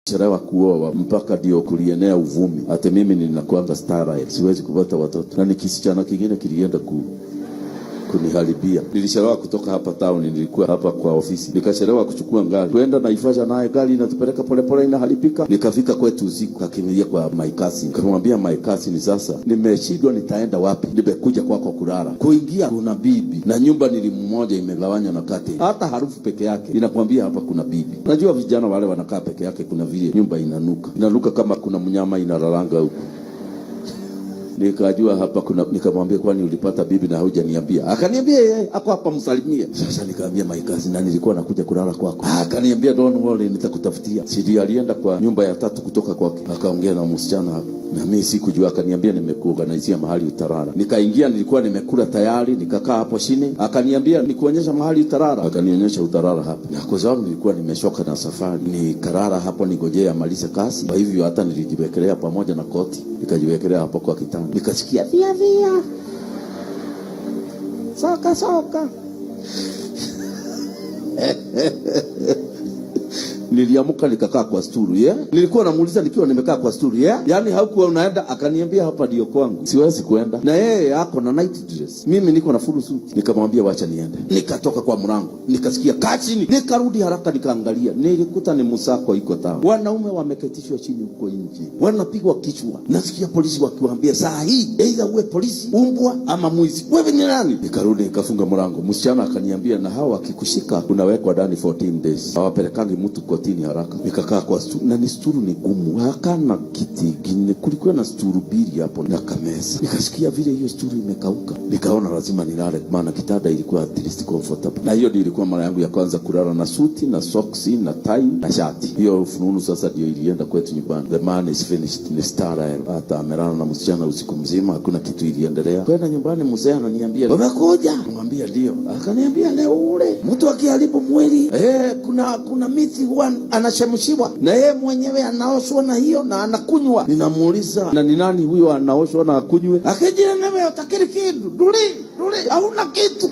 Chelewa kuoa mpaka ndio kulienea uvumi ate mimi ninakuanga stara, siwezi kupata watoto, na nikisichana kingine kilienda kuniharibia. Nilichelewa kutoka hapa town, nilikuwa hapa kwa ofisi, nikachelewa kuchukua gari kwenda Naivasha, naye gari inatupeleka polepole inaharibika. Nikafika kwetu usiku, kakimbilia kwa my cousin, nikamwambia my cousin, sasa nimeshindwa nitaenda wapi, nimekuja kwako kulala. Kuingia kuna bibi na nyumba nili mmoja imegawanywa na kati, hata harufu peke yake inakwambia hapa kuna bibi. Unajua vijana wale wanakaa peke yake, kuna vile nyumba inanuka kama kuna mnyama inalalanga huko. Nikajua hapa kuna, nikamwambia kwani ulipata bibi na hujaniambia? Akaniambia yeye hapo hapa msalimie. Sasa nikamwambia my cousin, na nilikuwa nakuja kulala kwako. Akaniambia don't worry, nitakutafutia. Sidi alienda kwa nyumba ya tatu kutoka kwake, akaongea na msichana hapo, na mimi sikujua. Akaniambia nimekuorganizia mahali utarara. Nikaingia, nilikuwa nimekula tayari, nikakaa hapo chini. Akaniambia nikuonyesha mahali utarara. Akanionyesha utarara hapo, na kwa sababu nilikuwa nimeshoka na safari, nikarara hapo nigojea amalize kazi. Kwa hivyo hata nilijiwekelea pamoja na koti, nikajiwekelea hapo kwa kitanda. Nikasikia via soka niliamuka nikakaa kwa sturu, nilikuwa namuuliza nikiwa nimekaa kwa sturu, yani haukuwa unaenda? Akaniambia hapa ndio kwangu, siwezi kuenda. Na yeye yako na night dress, mimi niko na full suit. Nikamwambia wacha niende. Nikatoka kwa mlango, nikasikia kaa chini, nikarudi haraka nikaangalia, nilikuta ni msako iko tao, wanaume wameketishwa chini huko nje, wanapigwa kichwa. Nasikia polisi wakiwaambia saa hii either uwe polisi umbwa ama mwizi, wewe ni nani? Nikarudi nikafunga mlango. Msichana akaniambia na hao akikushika unawekwa ndani 14 days, hawapelekangi mtu kotini haraka. Nikakaa kwa sturu, na ni sturu ni gumu, hakana kiti gine, kulikuwa na sturu bili hapo na kamesa. Nikasikia vile hiyo sturu imekauka, nikaona lazima nilale, maana kitanda ilikuwa at least comfortable. Na hiyo ilikuwa mara yangu ya kwanza kulala na suti na soksi na tai na shati. Hiyo fununu sasa ndio ilienda kwetu nyumbani. The man is finished, ni stara. Hata amelala na msichana usiku mzima, hakuna kitu iliendelea. Kwenda nyumbani, mzee ananiambia umekuja? Namwambia ndio. Akaniambia leo ule mtu akiharibu mwili kuna mithi huwa anashemshiwa na yeye mwenyewe anaoshwa na hiyo na anakunywa. Ninamuuliza na ni nani huyo anaoshwa na akunywe? Akijia newe utakiri kitu duli hauna kitu.